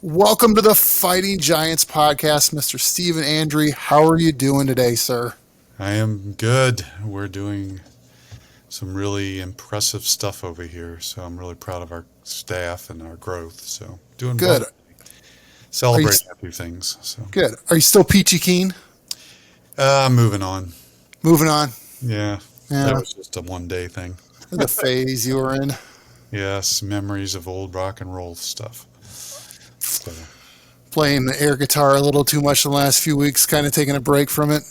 Welcome to the Fighting Giants podcast, Mr. Stephen Andry. How are you doing today, sir? I am good. We're doing some really impressive stuff over here, so I'm really proud of our staff and our growth. So doing Good. well. Are you Celebrating a few things. So good? Are you still peachy keen? moving on. Moving on. Yeah, that Yeah, was just a one-day thing. the phase you were in. Yes, memories of old rock and roll stuff. So Playing the air guitar a little too much the last few weeks, kind of taking a break from it.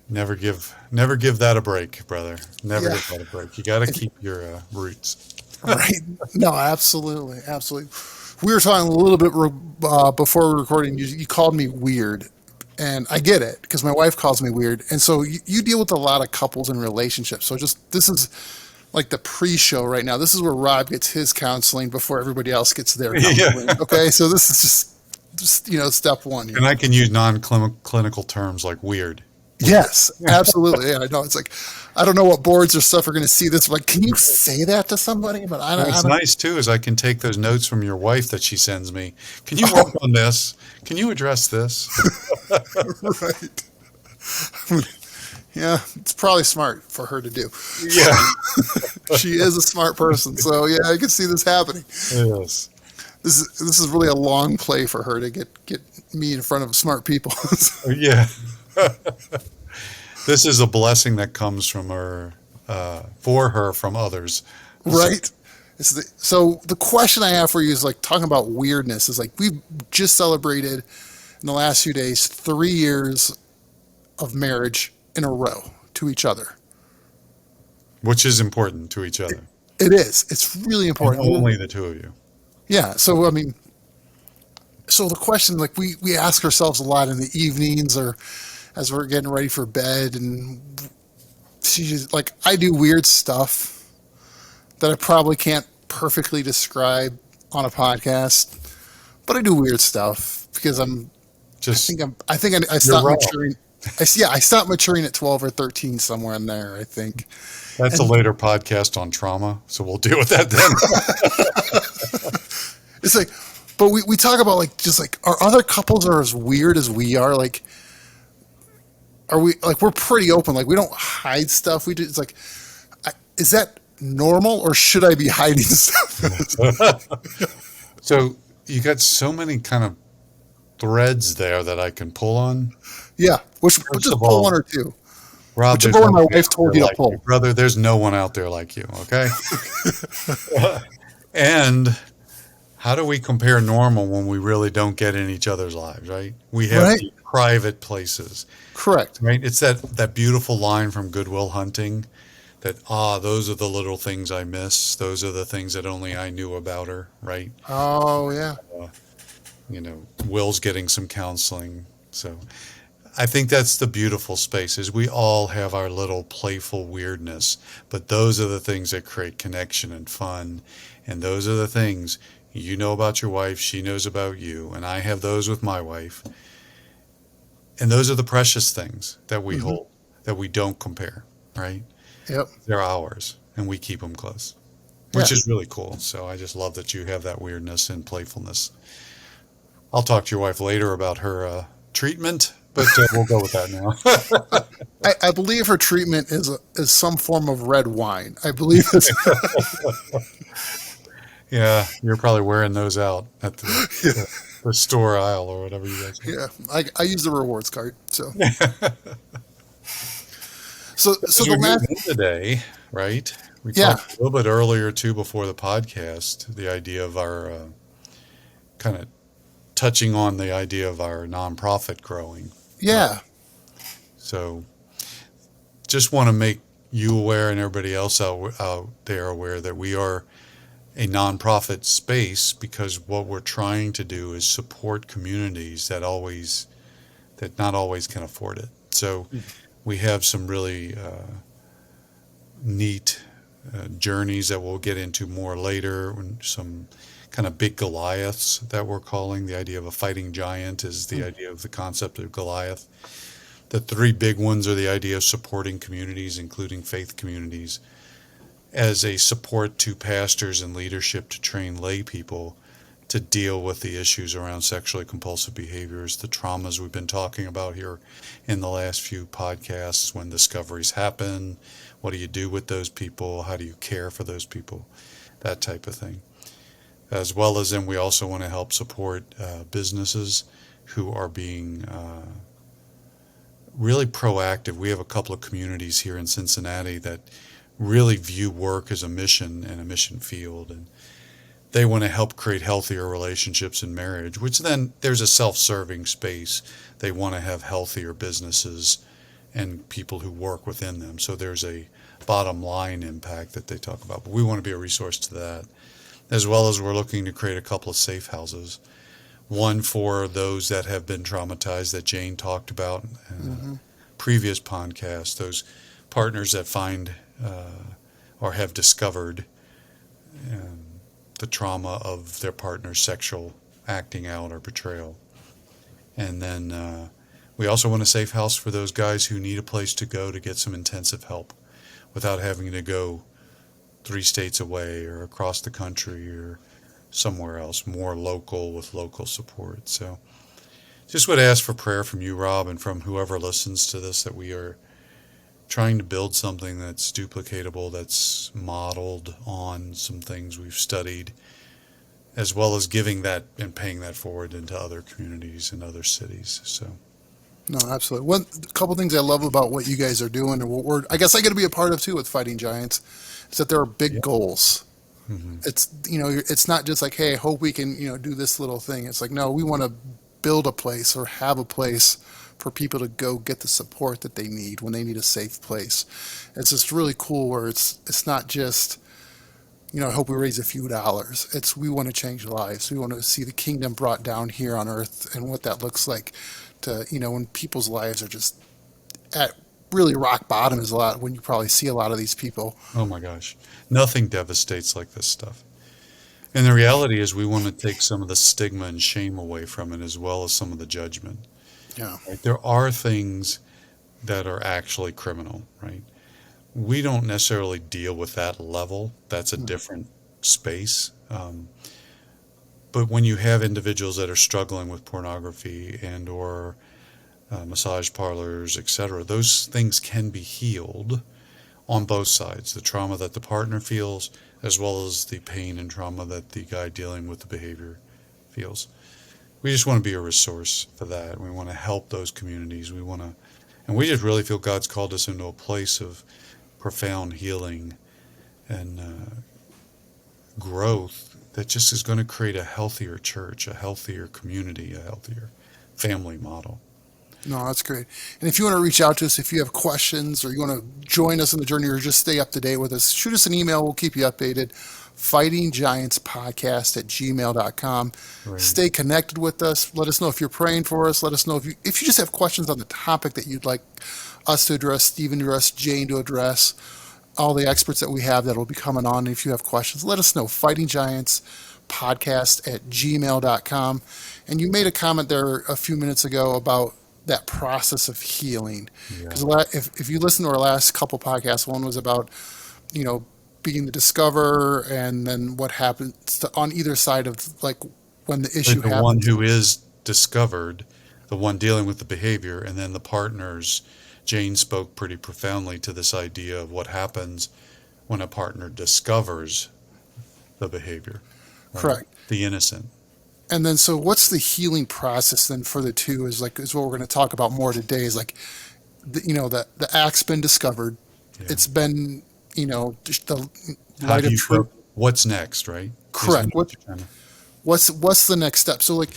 never give that a break, brother. Never Yeah, give that a break. You got to keep your roots. right. No, absolutely. Absolutely. We were talking a little bit before we were recording. You called me weird. And I get it because my wife calls me weird. And so you deal with a lot of couples and relationships. So this is like the pre-show right now. This is where Rob gets his counseling before everybody else gets their Yeah, counseling. Okay, so this is just step one and here. I can use non-clinical terms like weird. Yes, absolutely. Yeah, I know. It's like I don't know what boards or stuff are going to see this. Like, can you say that to somebody? But I don't. I What's don't. nice too is I can take those notes from your wife that she sends me. Can you work on this? Can you address this? Right. Yeah, it's probably smart for her to do. Yeah. She is a smart person, so yeah, I can see this happening. Yes. This is really a long play for her to get me in front of smart people. Yeah. This is a blessing that comes from her, for her from others. So, Right? So the question I have for you is like talking about weirdness is like we've just celebrated in the last few days 3 years of marriage in a row to each other. which is important to each other, It is. It's really and important. only the two of you. Yeah. So I mean, so the question like we ask ourselves a lot in the evenings or as we're getting ready for bed, and she's like, I do weird stuff that I probably can't perfectly describe on a podcast, but I do weird stuff because Just I think I you're stopped raw. maturing. I stopped maturing at 12 or 13 somewhere in there, I think. That's a And later podcast on trauma, so we'll deal with that then. it's like, but we talk about like, just like, are other couples are as weird as we are? Like, are we, like, we're pretty open. Like, we don't hide stuff. We do, it's like, is that normal or should I be hiding stuff? So you got so many kind of threads there that I can pull on. Yeah. Which, First just of pull one all, or two. Rob, there's Whichever one my nobody wife out there told you to like you, pull. brother. There's no one out there like you, okay? And how do we compare normal when we really don't get in each other's lives, right? We have Right. the private places, Correct. right? It's that beautiful line from Good Will Hunting that, those are the little things I miss. Those are the things that only I knew about her, right? Oh, yeah. Will's getting some counseling. So I think that's the beautiful space is we all have our little playful weirdness, but those are the things that create connection and fun. And those are the things you know about your wife, she knows about you, and I have those with my wife. And those are the precious things that we Hmm. hold, that we don't compare, right? Yep. They're ours, and we keep them close, Yeah. which is really cool. So I just love that you have that weirdness and playfulness. I'll talk to your wife later about her treatment, but we'll go with that now. I believe her treatment is some form of red wine. I believe it's Yeah, you're probably wearing those out at the store aisle or whatever you guys yeah. I use the rewards card. So As the we're last getting in today, right? We yeah talked a little bit earlier too before the podcast, the idea of our kind of touching on the idea of our nonprofit growing. Right? yeah So just want to make you aware and everybody else out there aware that we are a nonprofit space because what we're trying to do is support communities that not always can afford it. So we have some really neat journeys that we'll get into more later. Some kind of big Goliaths that we're calling. The idea of a fighting giant is the idea of the concept of Goliath. The three big ones are the idea of supporting communities, including faith communities, as a support to pastors and leadership to train lay people to deal with the issues around sexually compulsive behaviors, the traumas we've been talking about here in the last few podcasts, when discoveries happen, what do you do with those people, how do you care for those people, that type of thing. As well as then we also want to help support businesses who are being really proactive. We have a couple of communities here in Cincinnati that really view work as a mission and a mission field, and they want to help create healthier relationships in marriage, which then there's a self-serving space. They want to have healthier businesses and people who work within them. So there's a bottom line impact that they talk about. But we want to be a resource to that, as well as we're looking to create a couple of safe houses. One for those that have been traumatized that Jane talked about in a previous podcast, those partners that find or have discovered the trauma of their partner's sexual acting out or betrayal. And then we also want a safe house for those guys who need a place to go to get some intensive help without having to go 3 states away or across the country or somewhere else, more local with local support. So just would ask for prayer from you, Rob, and from whoever listens to this, that we are trying to build something that's duplicatable, that's modeled on some things we've studied, as well as giving that and paying that forward into other communities and other cities. So, No, absolutely. One a couple things I love about what you guys are doing, and what I guess I got to be a part of too with Fighting Giants, is that there are big yeah. goals. hmm It's it's not just like, hey, I hope we can do this little thing. It's like, no, we want to build a place or have a place for people to go get the support that they need when they need a safe place. It's just really cool where it's not just I hope we raise a few dollars. It's we want to change lives. We want to see the kingdom brought down here on earth and what that looks like to when people's lives are just at really rock bottom is a lot when you probably see a lot of these people. Oh my gosh. Nothing devastates like this stuff. And the reality is, we want to take some of the stigma and shame away from it, as well as some of the judgment. Yeah. Right? There are things that are actually criminal, right? We don't necessarily deal with that level. That's a different space. But when you have individuals that are struggling with pornography and or massage parlors, etc., those things can be healed on both sides. The trauma that the partner feels, as well as the pain and trauma that the guy dealing with the behavior feels. We just want to be a resource for that. We want to help those communities. And we just really feel God's called us into a place of profound healing and growth that just is going to create a healthier church, a healthier community, a healthier family model. No, that's great. And if you want to reach out to us, if you have questions or you want to join us in the journey or just stay up to date with us, shoot us an email. We'll keep you updated. FightingGiantsPodcast@gmail.com. Right. Stay connected with us. Let us know if you're praying for us. Let us know if you just have questions on the topic that you'd like us to address, Stephen to address, Jane to address, all the experts that we have that will be coming on. If you have questions, let us know. FightingGiantsPodcast@gmail.com. And you made a comment there a few minutes ago about that process of healing. Yeah. Because if you listen to our last couple podcasts, one was about, you know, being the discoverer and then what happens on either side of like when the issue The one happens. who is discovered, the one dealing with the behavior, and then the partners. Jane spoke pretty profoundly to this idea of what happens when a partner discovers the behavior, right? Correct. The innocent. And then so what's the healing process then for the two is what we're going to talk about more today is like the act's been discovered. Yeah. It's been just the How light do of you truth. go? What's next, right? Correct. Isn't what you're trying to, What's the next step? So like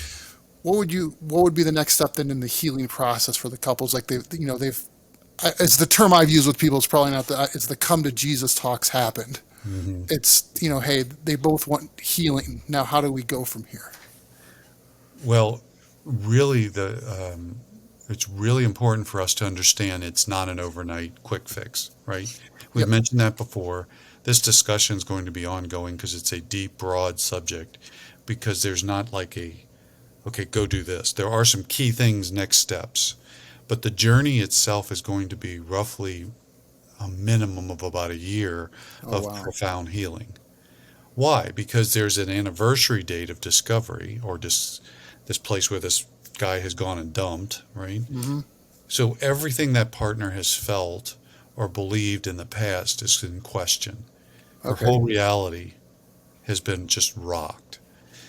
what would be the next step then in the healing process for the couples? Like they've it's the term I've used with people. It's probably not it's the come to Jesus talks happened. hmm It's hey, they both want healing. Now how do we go from here? Well, really, it's really important for us to understand it's not an overnight quick fix, right? We've Yep. mentioned that before. This discussion is going to be ongoing because it's a deep, broad subject. Because there's not like okay, go do this. There are some key things, next steps, but the journey itself is going to be roughly a minimum of about a year Oh of wow. profound healing. Why? Because there's an anniversary date of discovery, or this place where this guy has gone and dumped, right? Mm-hmm. So everything that partner has felt or believed in the past is in question. Her Okay. whole reality has been just rocked.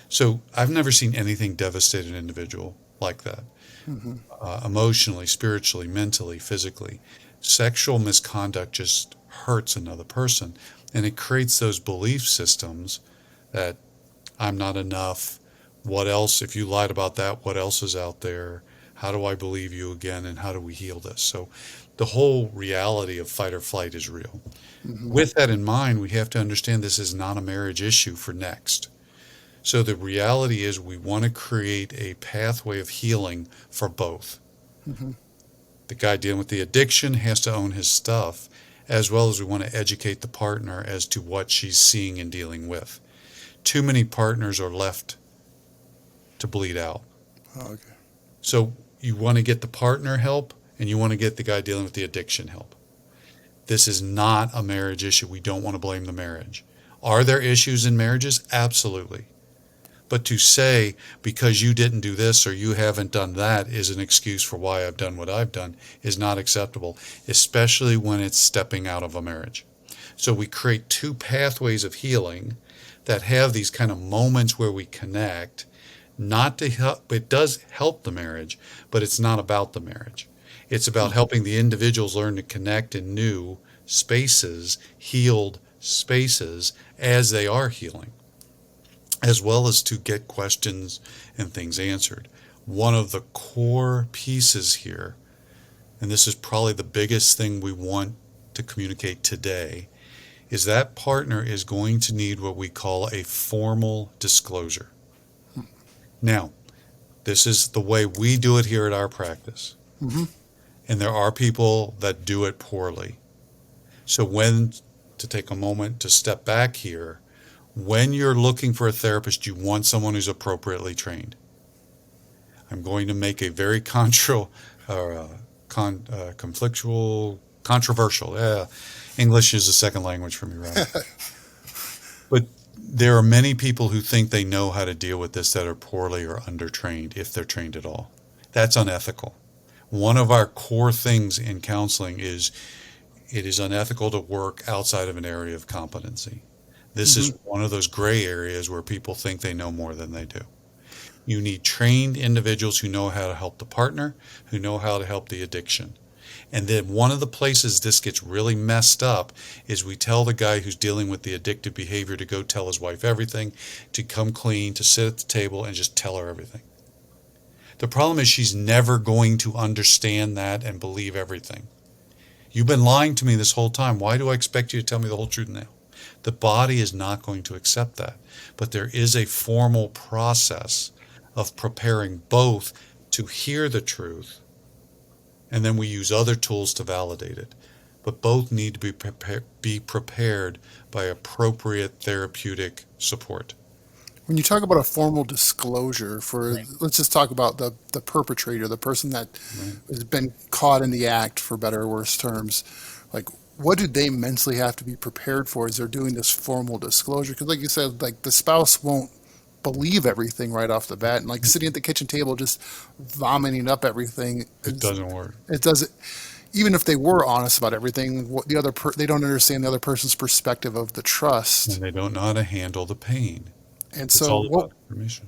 So I've never seen anything devastate an individual like that, Mm-hmm. emotionally, spiritually, mentally, physically. Sexual misconduct just hurts another person, and it creates those belief systems that I'm not enough. What else? If you lied about that, what else is out there? How do I believe you again? And how do we heal this? So the whole reality of fight or flight is real. Mm-hmm. With that in mind, we have to understand this is not a marriage issue for next. So the reality is we want to create a pathway of healing for both. Mm-hmm. The guy dealing with the addiction has to own his stuff, as well as we want to educate the partner as to what she's seeing and dealing with. Too many partners are left to bleed out. Oh, okay. So you want to get the partner help, and you want to get the guy dealing with the addiction help. This is not a marriage issue. We don't want to blame the marriage. Are there issues in marriages? Absolutely. But to say because you didn't do this or you haven't done that is an excuse for why I've done what I've done is not acceptable, especially when it's stepping out of a marriage. So we create two pathways of healing that have these kind of moments where we connect, not to help, it does help the marriage, but it's not about the marriage. It's about helping the individuals learn to connect in new spaces, healed spaces as they are healing, as well as to get questions and things answered. One of the core pieces here, and this is probably the biggest thing we want to communicate today, is that partner is going to need what we call a formal disclosure. Now, this is the way we do it here at our practice, Mm-hmm. and there are people that do it poorly. So, when to take a moment to step back here, when you're looking for a therapist, you want someone who's appropriately trained. I'm going to make a very conflictual, controversial. English is a second language for me, right? But there are many people who think they know how to deal with this that are poorly or undertrained, if they're trained at all. That's unethical. One of our core things in counseling is it is unethical to work outside of an area of competency. This Mm-hmm. is one of those gray areas where people think they know more than they do. You need trained individuals who know how to help the partner, who know how to help the addiction. And then one of the places this gets really messed up is we tell the guy who's dealing with the addictive behavior to go tell his wife everything, to come clean, to sit at the table and just tell her everything. The problem is she's never going to understand that and believe everything. You've been lying to me this whole time. Why do I expect you to tell me the whole truth now? The body is not going to accept that. But there is a formal process of preparing both to hear the truth, and then we use other tools to validate it. But both need to be prepared by appropriate therapeutic support. When you talk about a formal disclosure for, Right. let's just talk about the perpetrator, the person that Right. has been caught in the act, for better or worse terms, like what do they mentally have to be prepared for as they're doing this formal disclosure? Because like you said, like the spouse won't believe everything right off the bat, and like sitting at the kitchen table just vomiting up everything It is, doesn't work. it doesn't. Even if they were honest about everything, what they don't understand the other person's perspective of the And trust. they don't know how to handle the pain. And It's so all what? about information.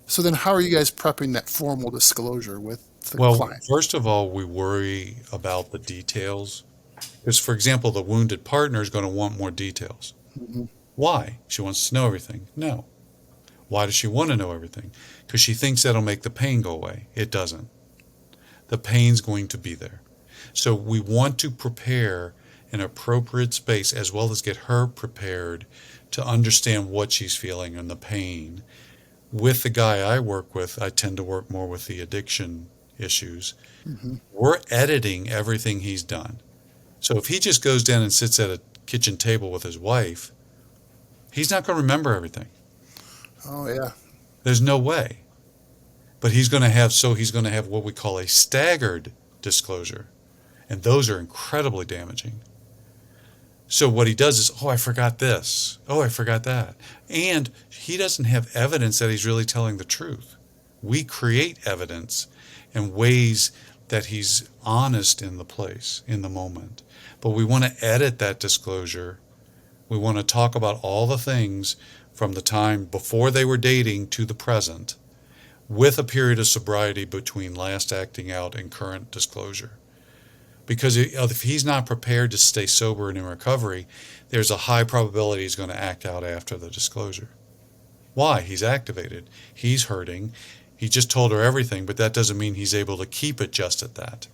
So then, how are you guys prepping that formal disclosure with the Well, client? first of all, we worry about the details. Because, for example, the wounded partner is going to want more details. Hmm. Why? She wants to know everything. No. Why does she want to know everything? Because she thinks that'll make the pain go away. It doesn't. The pain's going to be there. So we want to prepare an appropriate space as well as get her prepared to understand what she's feeling and the pain. With the guy I work with, I tend to work more with the addiction issues. Hmm. We're editing everything he's done. So if he just goes down and sits at a kitchen table with his wife, he's not going to remember everything. Oh yeah. There's no way. But he's going to have what we call a staggered disclosure. And those are incredibly damaging. So what he does is, oh, I forgot this. Oh, I forgot that. And he doesn't have evidence that he's really telling the truth. We create evidence and ways that he's honest in the place, in the moment. But we want to edit that disclosure. We want to talk about all the things from the time before they were dating to the present, with a period of sobriety between last acting out and current disclosure. Because if he's not prepared to stay sober and in recovery, there's a high probability he's going to act out after the disclosure. Why? He's activated. He's hurting. He just told her everything, but that doesn't mean he's able to keep it just at that.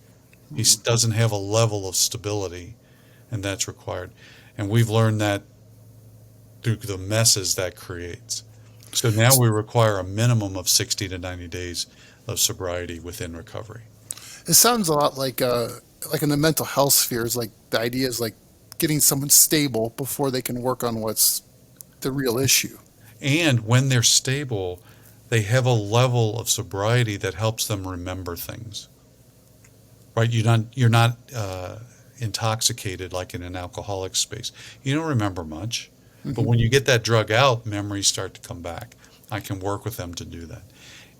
He doesn't have a level of stability, and that's required. And we've learned that through the messes that creates. So now we require a minimum of 60 to 90 days of sobriety within recovery. It sounds a lot like in the mental health spheres, like the idea is like getting someone stable before they can work on what's the real issue. And when they're stable, they have a level of sobriety that helps them remember things. Right? You're not intoxicated like in an alcoholic space. You don't remember much. But Hmm. when you get that drug out, memories start to come back. I can work with them to do that.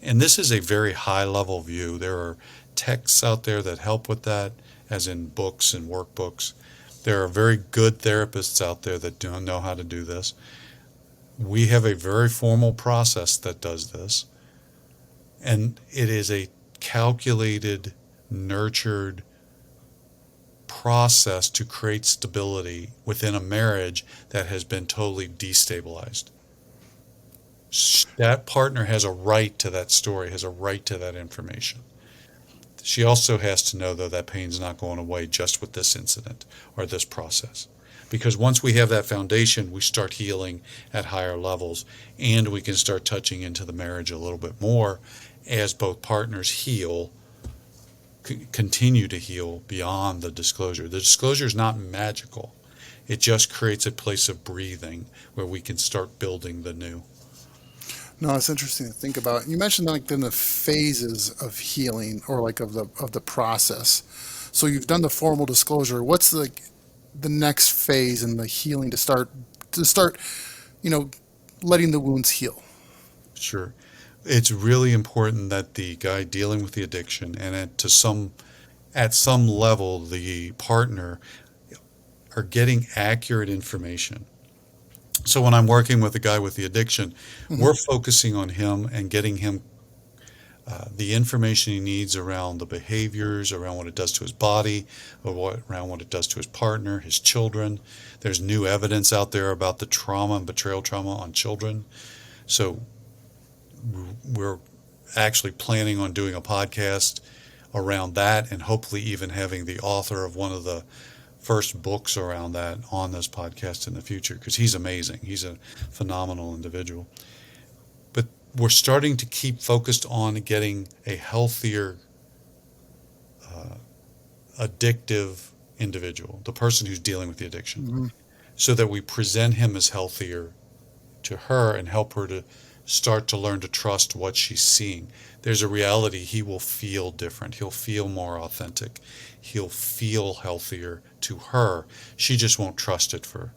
And this is a very high level view. There are texts out there that help with that, as in books and workbooks. There are very good therapists out there that don't know how to do this. We have a very formal process that does this, and it is a calculated, nurtured process to create stability within a marriage that has been totally destabilized. That partner has a right to that story, has a right to that information. She also has to know, though, that pain's not going away just with this incident or this process. Because once we have that foundation, we start healing at higher levels, and we can start touching into the marriage a little bit more as both partners heal, continue to heal beyond the disclosure. The disclosure is not magical. It just creates a place of breathing where we can start building the new. No, it's interesting to think about. You mentioned like then the phases of healing or like of the process. So you've done the formal disclosure. What's the next phase in the healing to start, you know, letting the wounds heal? Sure. It's really important that the guy dealing with the addiction and at some level the partner are getting accurate information. So when I'm working with a guy with the addiction, Hmm. we're focusing on him and getting him the information he needs around the behaviors, around what it does to his body, around what it does to his partner, his children. There's new evidence out there about the trauma and betrayal trauma on children. So we're actually planning on doing a podcast around that, and hopefully even having the author of one of the first books around that on this podcast in the future, because he's amazing. He's a phenomenal individual. But we're starting to keep focused on getting a healthier, uh, addictive individual, the person who's dealing with the addiction, Hmm. so that we present him as healthier to her and help her to start to learn to trust what she's seeing. There's a reality he will feel different. He'll feel more authentic. He'll feel healthier to her. She just won't trust it for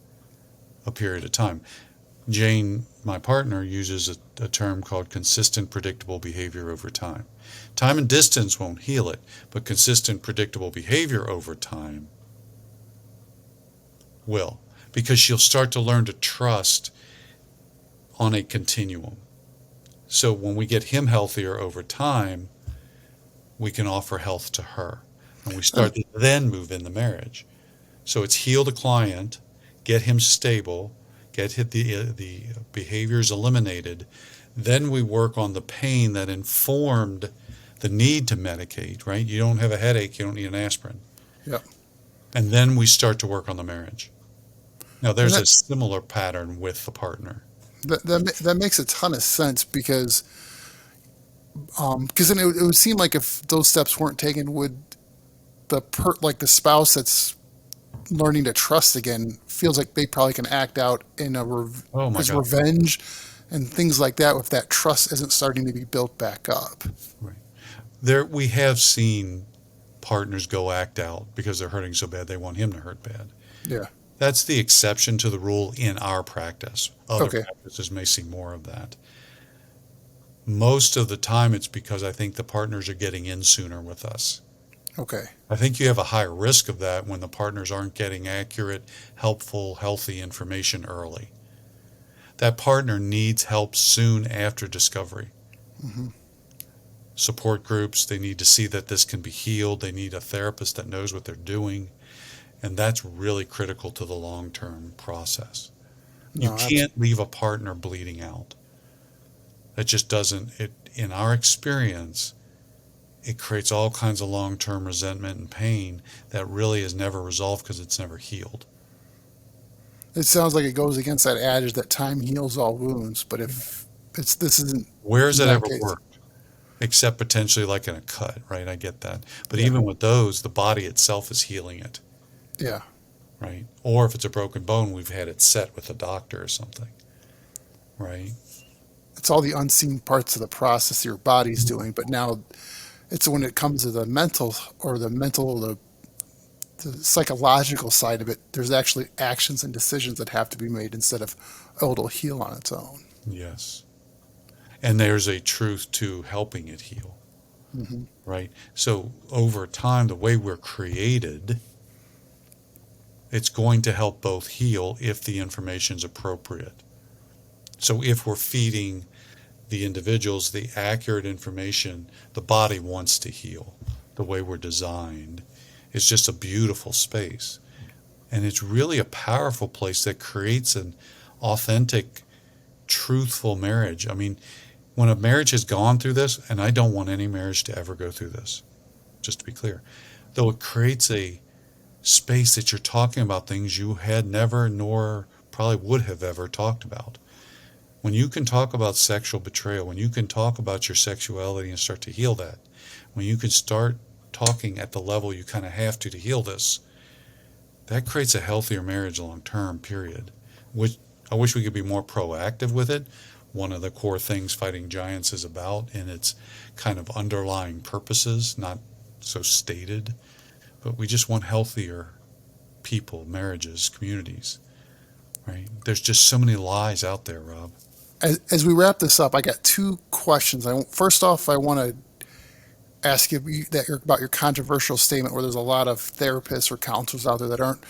a period of time. Jane, my partner, uses a term called consistent, predictable behavior over time. Time and distance won't heal it, but consistent, predictable behavior over time will. Because she'll start to learn to trust on a continuum. So when we get him healthier over time, we can offer health to her. And we Um, start to then move in the marriage. So it's heal the client, get him stable, get the behaviors eliminated. Then we work on the pain that informed the need to medicate, right? You don't have a headache, you don't need an aspirin. yeah, And then we start to work on the marriage. Now, and there's a similar pattern with the partner. that makes a ton of sense because then it would seem like if those steps weren't taken, would like the spouse that's learning to trust again feels like they probably can act out in Oh my as God. revenge and things like that if that trust isn't starting to be built back up. Right. There, we have seen partners go act out because they're hurting so bad they want him to hurt bad. Yeah. That's the exception to the rule in our practice. Other Okay. practices may see more of that. Most of the time, it's because I think the partners are getting in sooner with us. Okay. I think you have a higher risk of that when the partners aren't getting accurate, helpful, healthy information early. That partner needs help soon after discovery. Hmm. Support groups, they need to see that this can be healed. They need a therapist that knows what they're doing. And that's really critical to the long term process. You No, can't leave a partner bleeding out. That just doesn't, in our experience, it creates all kinds of long term resentment and pain that really is never resolved because it's never healed. it sounds like it goes against that adage that time heals all wounds. But if it's this isn't Where has in that that ever case, worked? Except potentially like in a cut, right? I get that. But yeah, even with those, the body itself is healing it, yeah, right? Or if it's a broken bone, we've had it set with a doctor or something, right? it's all the unseen parts of the process your body's doing. But now it's when it comes to the mental or the psychological side of it. There's actually actions and decisions that have to be made instead of oh, it'll heal on its own. Yes. And there's a truth to helping it heal, Hmm. right? So over time, the way we're created, it's going to help both heal if the information's appropriate. So if we're feeding the individuals the accurate information, the body wants to heal the way we're designed. It's just a beautiful space. And it's really a powerful place that creates an authentic, truthful marriage. I mean, when a marriage has gone through this, and I don't want any marriage to ever go through this, just to be clear, though it creates a space that you're talking about things you had never nor probably would have ever talked about. When you can talk about sexual betrayal, when you can talk about your sexuality and start to heal that, when you can start talking at the level you kind of have to heal this, that creates a healthier marriage long term, period. Which I wish we could be more proactive with it. One of the core things Fighting Giants is about in its kind of underlying purposes, not so stated, but we just want healthier people, marriages, communities, right? There's just so many lies out there, Rob. As we wrap this up, I got two questions. First off, I want to ask you about your controversial statement where there's a lot of therapists or counselors out there that aren't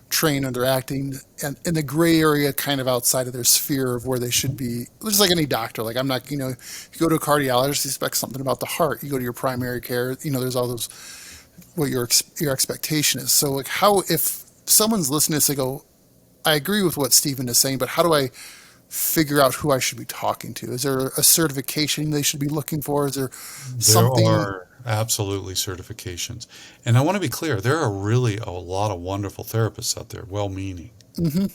trained and they're acting and in the gray area kind of outside of their sphere of where they should be, just like any doctor. Like I'm not, you go to a cardiologist, you expect something about the heart. You go to your primary care, there's all those, what your expectation is. So like how, if someone's listening to this, they go, I agree with what Stephen is saying, but how do I figure out who I should be talking to? Is there a certification they should be looking for? Is there There something? are absolutely certifications. And I want to be clear, there are really a lot of wonderful therapists out there, well meaning. Hmm.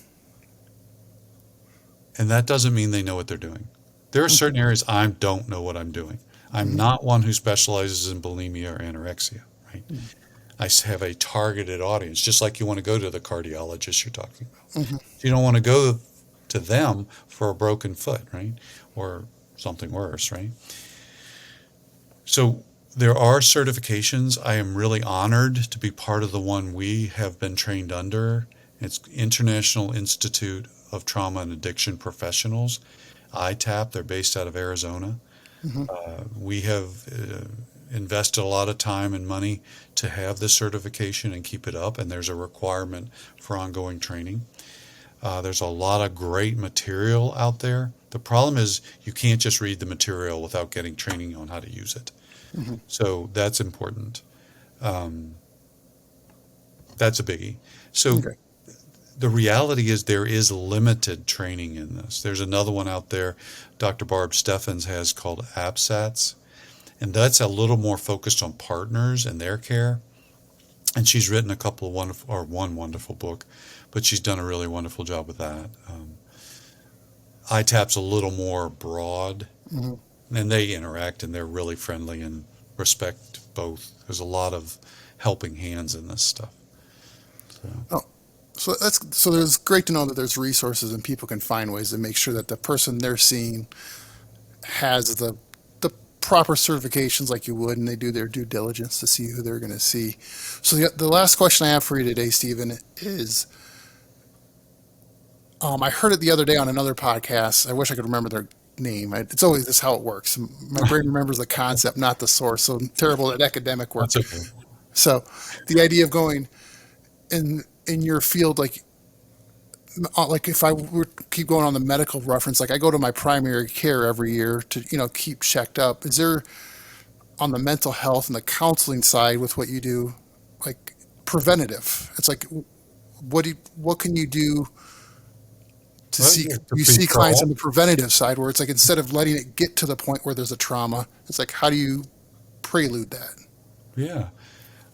And that doesn't mean they know what they're doing. There are certain areas I don't know what I'm doing. I'm not one who specializes in bulimia or anorexia, right? I have a targeted audience, just like you want to go to the cardiologist you're talking about. Hmm. You don't want to go to them for a broken foot, right? Or something worse, right? So there are certifications. I am really honored to be part of the one we have been trained under. It's International Institute of Trauma and Addiction Professionals, ITAP. They're based out of Arizona. Hmm. We have invested a lot of time and money to have this certification and keep it up, and there's a requirement for ongoing training. There's a lot of great material out there. The problem is you can't just read the material without getting training on how to use it. Hmm. So that's important. Um, that's a biggie. So Okay. the reality is there is limited training in this. There's another one out there Dr. Barb Steffens has called APSATS, and that's a little more focused on partners and their care. And she's written a couple of wonderful, or one wonderful book, but she's done a really wonderful job with that. ITAP's a little more broad, Hmm. and they interact and they're really friendly and respect both. There's a lot of helping hands in this stuff. So, Oh, so there's great to know that there's resources and people can find ways to make sure that the person they're seeing has the proper certifications like you would, and they do their due diligence to see who they're going to see. So the last question I have for you today, Stephen, is I heard it the other day on another podcast. I wish I could remember their name. It's always this how it works. My brain remembers the concept, not the source. So I'm terrible at academic That's work. okay. So the idea of going in your field, like if I were to keep going on the medical reference, like I go to my primary care every year to keep checked up. Is there on the mental health and the counseling side with what you do, like preventative? It's like what can you do to Well, see yeah, to you be see clients on proactive. the preventative side where it's like instead of letting it get to the point where there's a trauma, it's like how do you prelude that? Yeah.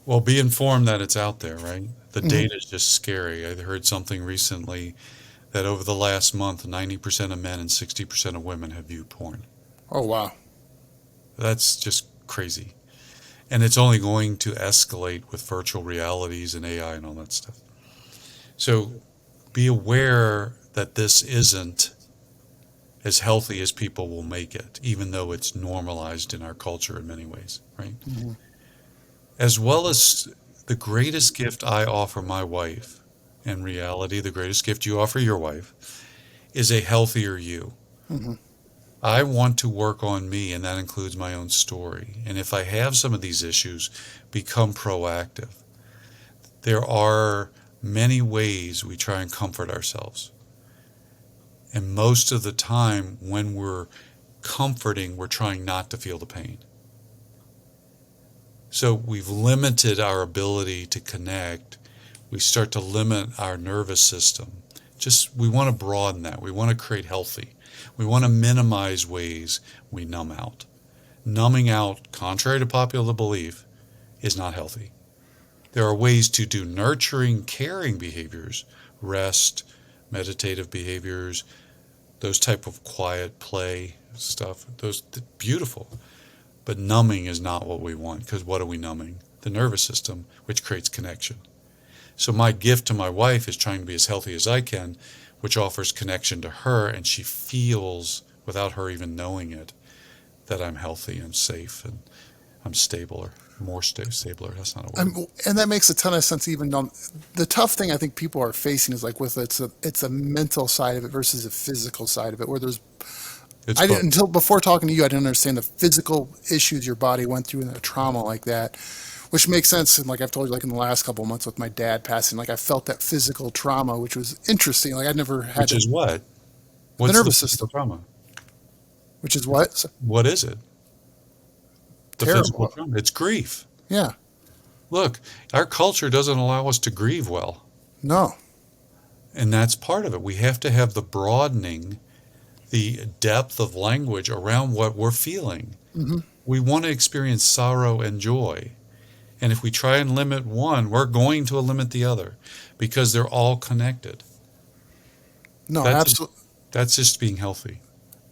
Well, be informed that it's out there, right? The Hmm. data is just scary. I heard something recently that over the last month, 90% of men and 60% of women have viewed porn. Oh wow. That's just crazy. And it's only going to escalate with virtual realities and AI and all that stuff. So be aware that this isn't as healthy as people will make it, even though it's normalized in our culture in many ways, right? Hmm. As well as the greatest gift I offer my wife, in reality, the greatest gift you offer your wife, is a healthier you. Hmm. I want to work on me, and that includes my own story. And if I have some of these issues, become proactive. There are many ways we try and comfort ourselves. And most of the time, when we're comforting, we're trying not to feel the pain. So we've limited our ability to connect. We start to limit our nervous system. Just we want to broaden that. We want to create healthy. We want to minimize ways we numb out. Numbing out, contrary to popular belief, is not healthy. There are ways to do nurturing, caring behaviors, rest, meditative behaviors, those type of quiet play stuff. Those beautiful. But numbing is not what we want because what are we numbing? The nervous system, which creates connection. So my gift to my wife is trying to be as healthy as I can, which offers connection to her, and she feels, without her even knowing it, that I'm healthy and safe and I'm stabler, more stabler. That's not a word. And that makes a ton of sense. Even on the tough thing I think people are facing is like with it's a mental side of it versus a physical side of it. Where there's It's I didn't both. until before talking to you, I didn't understand the physical issues your body went through in a trauma like that, which makes sense. And like I've told you, like in the last couple of months with my dad passing, like I felt that physical trauma, which was interesting. Like I'd never had Which to is what? the What's the nervous physical system, trauma? which is what What is it? The physical terrible. trauma. It's grief. Yeah, Look, our culture doesn't allow us to grieve well. no, And that's part of it. We have to have the broadening, the depth of language around what we're feeling. hmm We want to experience sorrow and joy. And if we try and limit one, we're going to limit the other because they're all connected. no, That's absolutely, that's just being healthy.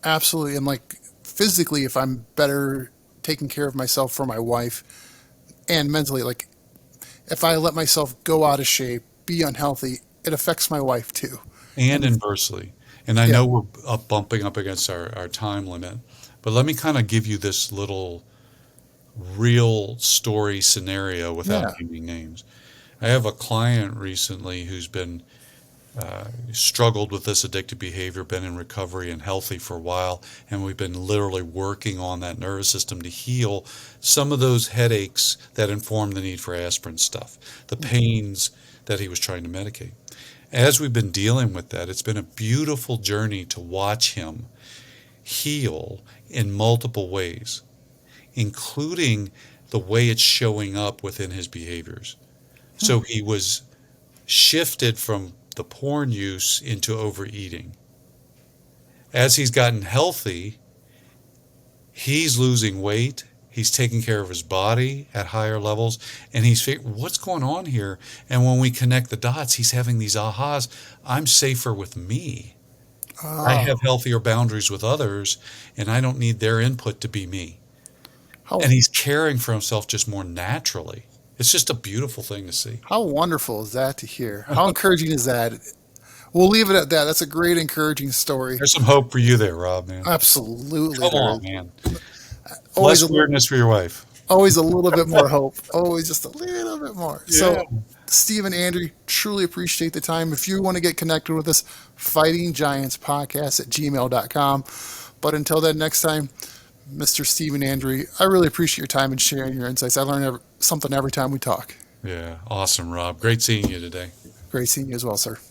absolutely. And like physically, if I'm better taking care of myself for my wife, and mentally, like if I let myself go out of shape, be unhealthy, it affects my wife too. And And if, inversely. And I yeah, know we're bumping up against our time limit, but let me kind of give you this little real story scenario without yeah, naming names. I have a client recently who's been struggled with this addictive behavior, been in recovery and healthy for a while, and we've been literally working on that nervous system to heal some of those headaches that inform the need for aspirin stuff, the pains that he was trying to medicate. As we've been dealing with that, it's been a beautiful journey to watch him heal in multiple ways, including the way it's showing up within his behaviors. So he was shifted from the porn use into overeating. As he's gotten healthy, he's losing weight. He's taking care of his body at higher levels, and he's figuring what's going on here. And when we connect the dots, he's having these ahas. I'm safer with me. I have oh, healthier boundaries with others, and I don't need their input to be me. how And he's caring for himself just more naturally. It's just a beautiful thing to see. how wonderful is that to hear? How encouraging is that? We'll leave it at that. That's a great, encouraging story. There's some hope for you there, Rob, man. Absolutely, Come there on, is man. always Less a little, weirdness for your wife. always a little bit more hope. Always just a little bit more. Yeah. So Steve and Andrew, truly appreciate the time. If you want to get connected with us, FightingGiantsPodcast at gmail.com. But until then, next time, Mr. Steve and Andrew, I really appreciate your time and sharing your insights. I learn something every time we talk. Yeah, awesome, Rob. Great seeing you today. Great seeing you as well, sir.